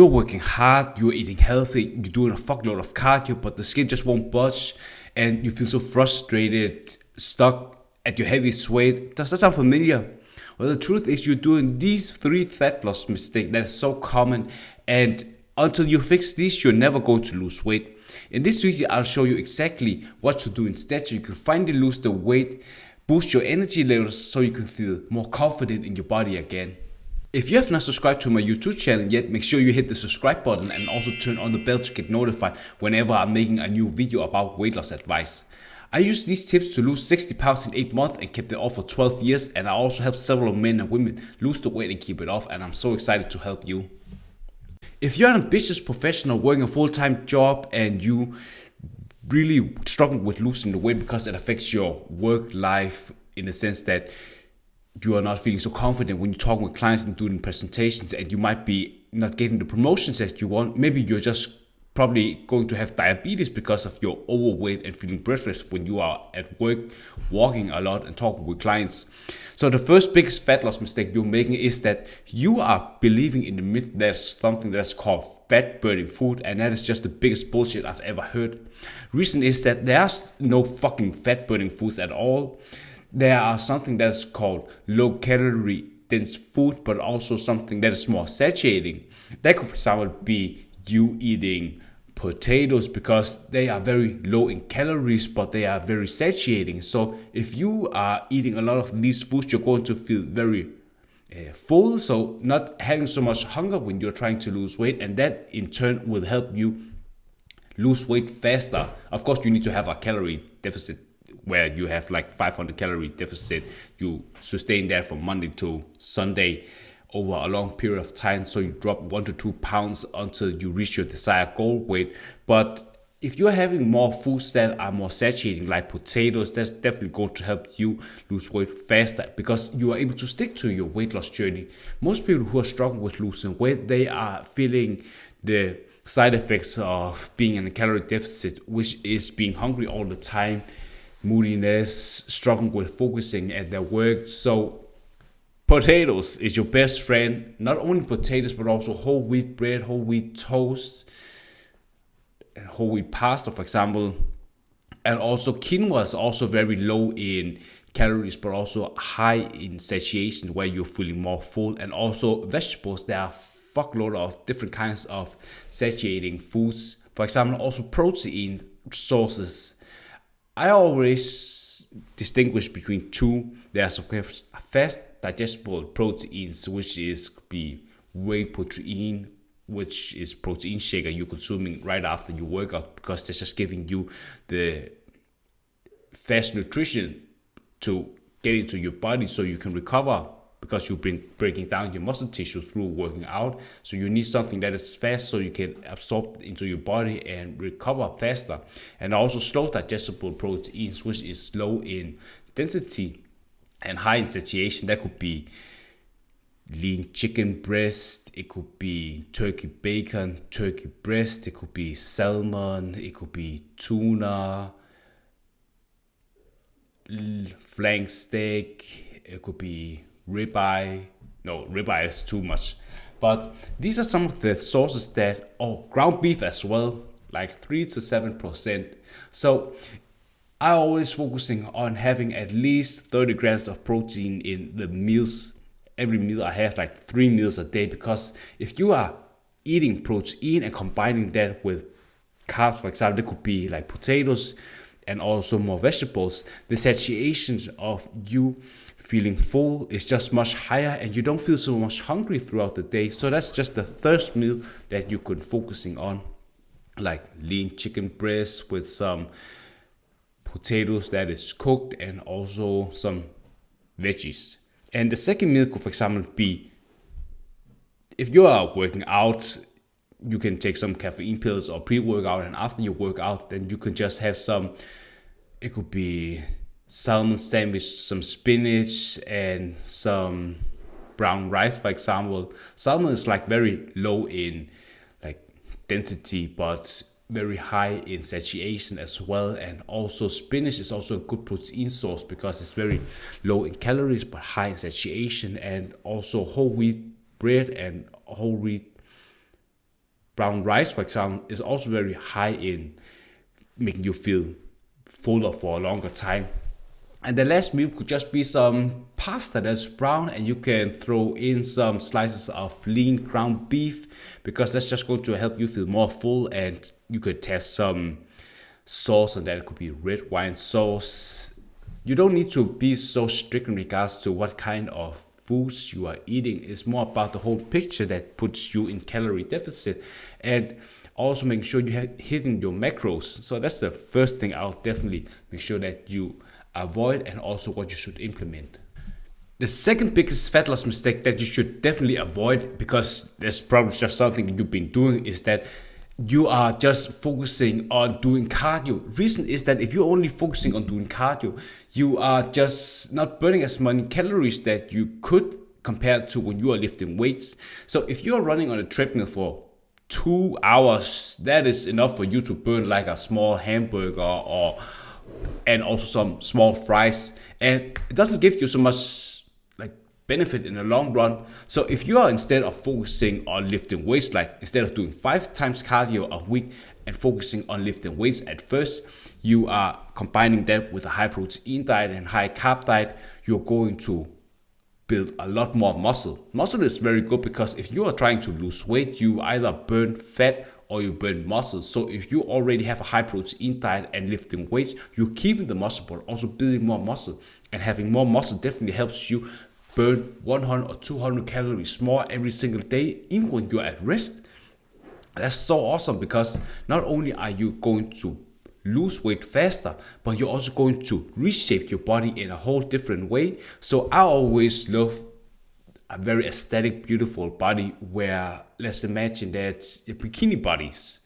You're working hard, you're eating healthy, you're doing a fuckload of cardio, but the skin just won't budge, and you feel so frustrated, stuck at your heaviest weight. Does that sound familiar? Well, the truth is you're doing these three fat loss mistakes that is so common, and until you fix these, you're never going to lose weight. In this video, I'll show you exactly what to do instead so you can finally lose the weight, boost your energy levels so you can feel more confident in your body again. If you have not subscribed to my YouTube channel yet, make sure you hit the subscribe button and also turn on the bell to get notified whenever I'm making a new video about weight loss advice. I use these tips to lose 60 pounds in 8 months and kept it off for 12 years, and I also helped several men and women lose the weight and keep it off, and I'm so excited to help you. If you're an ambitious professional working a full-time job and you really struggle with losing the weight because it affects your work life in the sense that you are not feeling so confident when you're talking with clients and doing presentations, and you might be not getting the promotions that you want. Maybe you're just probably going to have diabetes because of your overweight and feeling breathless when you are at work, walking a lot and talking with clients. So the first biggest fat loss mistake you're making is that you are believing in the myth there's something that's called fat burning food, and that is just the biggest bullshit I've ever heard. Reason is that there's no fucking fat burning foods at all. There are something that's called low calorie dense food, but also something that is more satiating. That could, for example, be you eating potatoes because they are very low in calories, but they are very satiating. So if you are eating a lot of these foods, you're going to feel very full, so not having so much hunger when you're trying to lose weight, and that in turn will help you lose weight faster. Of course, you need to have a calorie deficit where you have like 500 calorie deficit. You sustain that from Monday to Sunday over a long period of time, so you drop 1 to 2 pounds until you reach your desired goal weight. But if you're having more foods that are more satiating, like potatoes, that's definitely going to help you lose weight faster because you are able to stick to your weight loss journey. Most people who are struggling with losing weight, they are feeling the side effects of being in a calorie deficit, which is being hungry all the time, moodiness, struggling with focusing at their work. So potatoes is your best friend. Not only potatoes, but also whole wheat bread, whole wheat toast, and whole wheat pasta, for example. And also quinoa is also very low in calories, but also high in satiation, where you're feeling more full. And also vegetables, there are fuckload of different kinds of satiating foods. For example, also protein sources. I always distinguish between two. There's of course fast digestible proteins, which is be whey protein, which is protein shaker you're consuming right after you work out, because they're just giving you the fast nutrition to get into your body so you can recover, because you've been breaking down your muscle tissue through working out. So you need something that is fast so you can absorb into your body and recover faster. And also slow digestible proteins, which is low in density and high in satiation. That could be lean chicken breast, it could be turkey bacon, turkey breast, it could be salmon, it could be tuna, flank steak, it could be ribeye. No, ribeye is too much. But these are some of the sources that, ground beef as well, like 3 to 7%. So I always focusing on having at least 30 grams of protein in the meals. Every meal I have like 3 meals a day, because if you are eating protein and combining that with carbs, for example, it could be like potatoes and also more vegetables, the satiation of you feeling full is just much higher, and you don't feel so much hungry throughout the day. So that's just the first meal that you could focusing on, like lean chicken breast with some potatoes that is cooked and also some veggies. And the second meal could, for example, be, if you are working out, you can take some caffeine pills or pre-workout, and after you work out, then you can just have some, it could be salmon sandwich, some spinach and some brown rice, for example. Salmon is like very low in like density, but very high in satiation as well. And also spinach is also a good protein source because it's very low in calories but high in satiation. And also whole wheat bread and whole wheat brown rice, for example, is also very high in making you feel fuller for a longer time. And the last meal could just be some pasta that's brown, and you can throw in some slices of lean ground beef, because that's just going to help you feel more full. And you could have some sauce, and that it could be red wine sauce. You don't need to be so strict in regards to what kind of foods you are eating. It's more about the whole picture that puts you in calorie deficit, and also making sure you have hitting your macros. So that's the first thing I'll definitely make sure that you avoid, and also what you should implement. The second biggest fat loss mistake that you should definitely avoid, because there's probably just something you've been doing, is that you are just focusing on doing cardio. Reason is that if you're only focusing on doing cardio, you are just not burning as many calories that you could compared to when you are lifting weights. So if you are running on a treadmill for 2 hours, that is enough for you to burn like a small hamburger and also some small fries, and it doesn't give you so much like benefit in the long run. So if you are, instead of focusing on lifting weights, like instead of doing 5 times cardio a week and focusing on lifting weights at first, you are combining that with a high protein diet and high carb diet, you're going to build a lot more muscle. Muscle is very good, because if you are trying to lose weight, you either burn fat or you burn muscle. So if you already have a high protein diet and lifting weights, you're keeping the muscle but also building more muscle. And having more muscle definitely helps you burn 100 or 200 calories more every single day, even when you're at rest. That's so awesome, because not only are you going to lose weight faster, but you're also going to reshape your body in a whole different way. So I always love a very aesthetic, beautiful body, where, let's imagine that bikini bodies,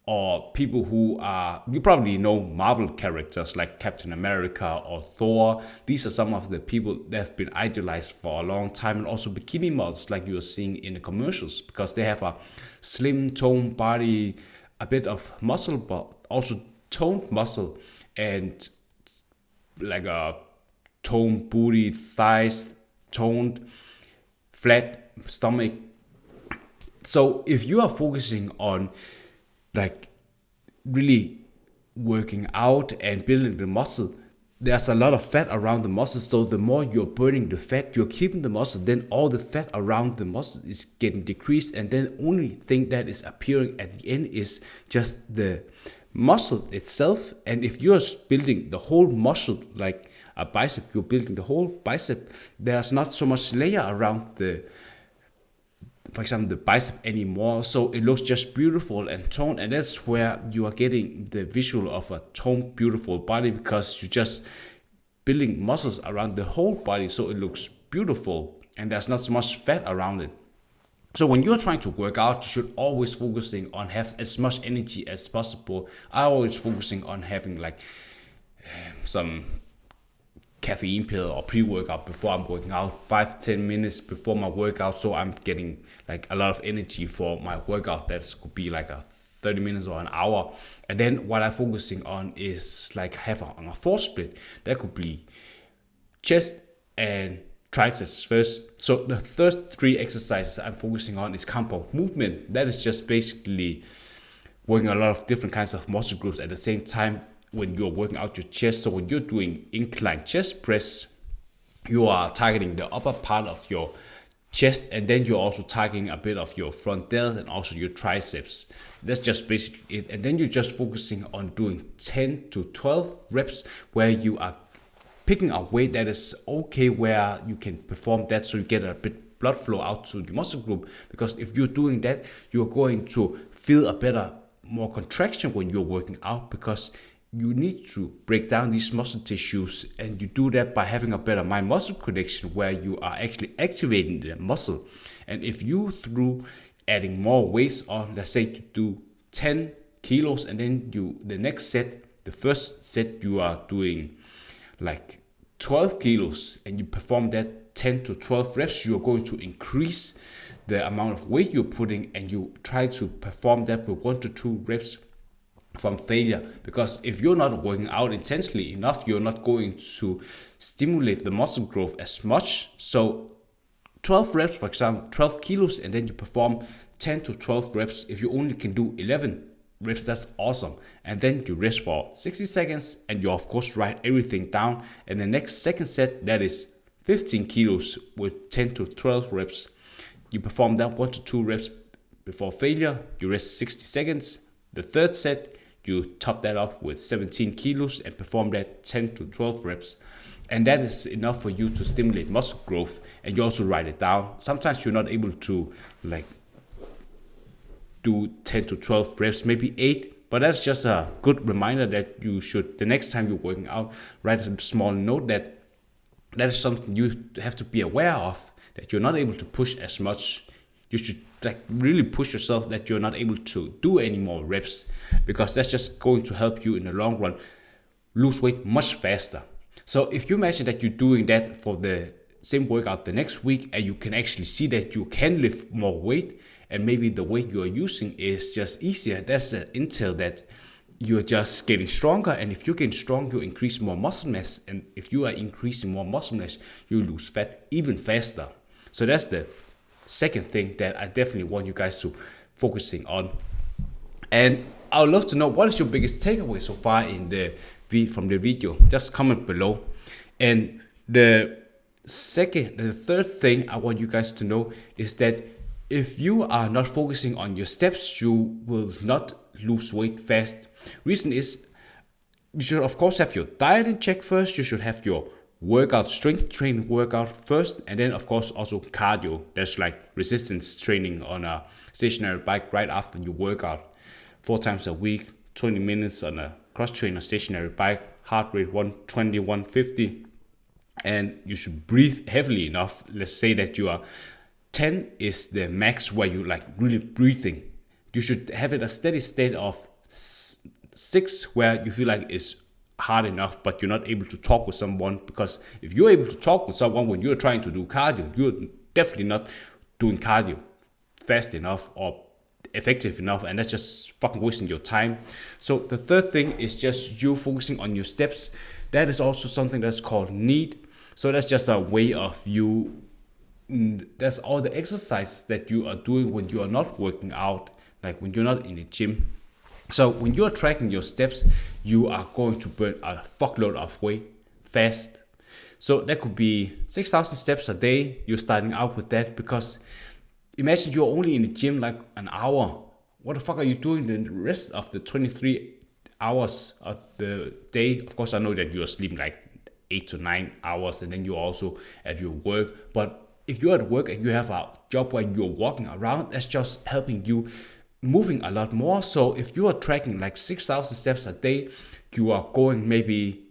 or people who are, you probably know Marvel characters like Captain America or Thor. These are some of the people that have been idolized for a long time, and also bikini models like you are seeing in the commercials, because they have a slim toned body, a bit of muscle, but also toned muscle, and like a toned booty, thighs, toned flat stomach. So if you are focusing on like really working out and building the muscle, there's a lot of fat around the muscle. So the more you're burning the fat, you're keeping the muscle, then all the fat around the muscle is getting decreased, and then only thing that is appearing at the end is just the muscle itself. And if you're building the whole muscle like a bicep, you're building the whole bicep, there's not so much layer around the, for example, the bicep anymore, so it looks just beautiful and toned. And that's where you are getting the visual of a toned, beautiful body, because you're just building muscles around the whole body, so it looks beautiful and there's not so much fat around it. So when you're trying to work out, you should always focusing on have as much energy as possible. I always focusing on having like some caffeine pill or pre-workout before I'm working out, 5-10 minutes before my workout, so I'm getting like a lot of energy for my workout. That could be like a 30 minutes or an hour. And then what I'm focusing on is like have on a force split. That could be chest and triceps first. So the first 3 exercises I'm focusing on is compound movement. That is just basically working a lot of different kinds of muscle groups at the same time when you're working out your chest. So when you're doing incline chest press, you are targeting the upper part of your chest, and then you're also targeting a bit of your front delt and also your triceps. That's just basically it. And then you're just focusing on doing 10 to 12 reps where you are picking a weight that is okay, where you can perform that, so you get a bit blood flow out to the muscle group. Because if you're doing that, you're going to feel a better, more contraction when you're working out, because you need to break down these muscle tissues, and you do that by having a better mind-muscle connection, where you are actually activating the muscle. And if you, through adding more weights on, let's say you do 10 kilos, and then the next set, the first set you are doing like 12 kilos, and you perform that 10 to 12 reps, you're going to increase the amount of weight you're putting, and you try to perform that with 1 to 2 reps from failure. Because if you're not working out intensely enough, you're not going to stimulate the muscle growth as much. So 12 reps, for example, 12 kilos, and then you perform 10 to 12 reps. If you only can do 11 reps, that's awesome. And then you rest for 60 seconds and you of course write everything down. And the next second set, that is 15 kilos with 10 to 12 reps. You perform that 1 to 2 reps before failure. You rest 60 seconds. The third set, you top that up with 17 kilos and perform that 10 to 12 reps. And that is enough for you to stimulate muscle growth. And you also write it down. Sometimes you're not able to like do 10 to 12 reps, maybe 8. But that's just a good reminder that you should, the next time you're working out, write a small note that is something you have to be aware of, that you're not able to push as much. You should like really push yourself that you're not able to do any more reps, because that's just going to help you in the long run lose weight much faster. So if you imagine that you're doing that for the same workout the next week and you can actually see that you can lift more weight and maybe the weight you are using is just easier, that's an intel that you're just getting stronger. And if you're getting strong, you increase more muscle mass. And if you are increasing more muscle mass, you lose fat even faster. So that's the second thing that I definitely want you guys to focusing on. And I would love to know, what is your biggest takeaway so far in from the video? Just comment below. And the third thing I want you guys to know is that if you are not focusing on your steps, you will not lose weight fast. Reason is, you should of course have your diet in check first. You should have your workout, strength training workout first, and then of course also cardio. That's like resistance training on a stationary bike right after you work out 4 times a week, 20 minutes on a cross trainer stationary bike, heart rate 120, 150, and you should breathe heavily enough. Let's say that you are 10 is the max where you like really breathing. You should have it a steady state of 6 where you feel like it's hard enough, but you're not able to talk with someone. Because if you're able to talk with someone when you're trying to do cardio, you're definitely not doing cardio fast enough or effective enough, and that's just fucking wasting your time. So the third thing is just you focusing on your steps. That is also something that's called need. So that's just a way of you, that's all the exercises that you are doing when you are not working out, like when you're not in the gym. So when you're tracking your steps, you are going to burn a fuckload of weight fast. So that could be 6,000 steps a day. You're starting out with that, because imagine you're only in the gym like an hour. What the fuck are you doing the rest of the 23 hours of the day? Of course, I know that you're sleeping like 8 to 9 hours, and then you're also at your work. But if you're at work and you have a job where you're walking around, that's just helping you moving a lot more. So if you are tracking like 6,000 steps a day, you are going maybe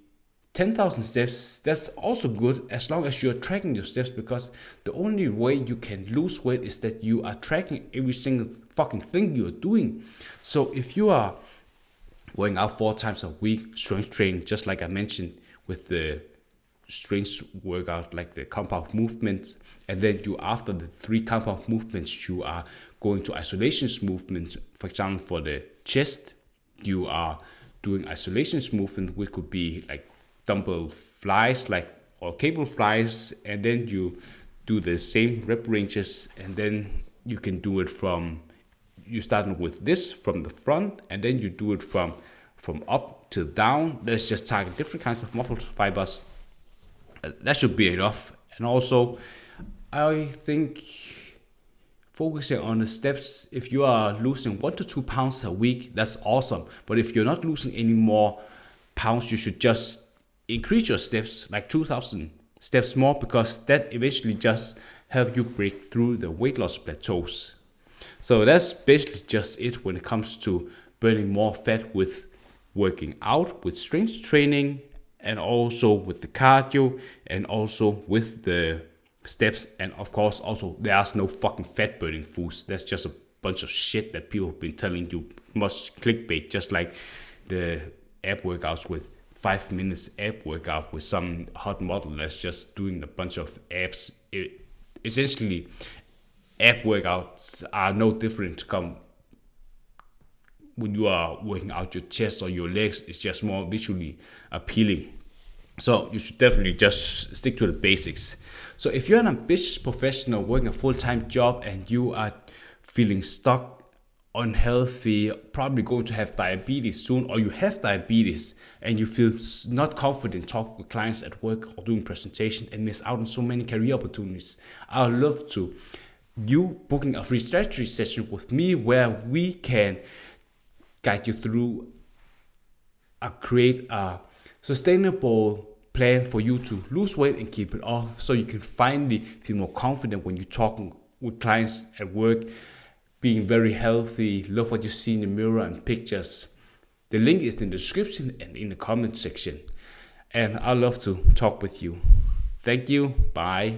10,000 steps. That's also good, as long as you're tracking your steps, because the only way you can lose weight is that you are tracking every single fucking thing you're doing. So if you are going out 4 times a week, strength training, just like I mentioned with the strength workout, like the compound movements, and then you, after the 3 compound movements, you are going to isolations movements. For example, for the chest, you are doing isolations movement, which could be like dumbbell flies, like, or cable flies, and then you do the same rep ranges, and then you can do it from, you start with this from the front, and then you do it from up to down. Let's just target different kinds of muscle fibers. That should be enough. And also, I think focusing on the steps, if you are losing 1 to 2 pounds a week, that's awesome. But if you're not losing any more pounds, you should just increase your steps, like 2,000 steps more, because that eventually just help you break through the weight loss plateaus. So that's basically just it when it comes to burning more fat with working out, with strength training, and also with the cardio, and also with the steps. And of course, also there's no fucking fat burning foods. That's just a bunch of shit that people have been telling you, much clickbait, just like the ab workouts with 5 minutes ab workout with some hot model that's just doing a bunch of abs. Essentially, ab workouts are no different when you are working out your chest or your legs. It's just more visually appealing. So you should definitely just stick to the basics. So if you're an ambitious professional working a full-time job and you are feeling stuck, unhealthy, probably going to have diabetes soon, or you have diabetes and you feel not confident talking with clients at work or doing presentation and miss out on so many career opportunities. I would love to you booking a free strategy session with me where we can guide you through create a sustainable plan for you to lose weight and keep it off, so you can finally feel more confident when you're talking with clients at work, being very healthy, love what you see in the mirror and pictures. The link is in the description and in the comment section. And I'd love to talk with you. Thank you. Bye.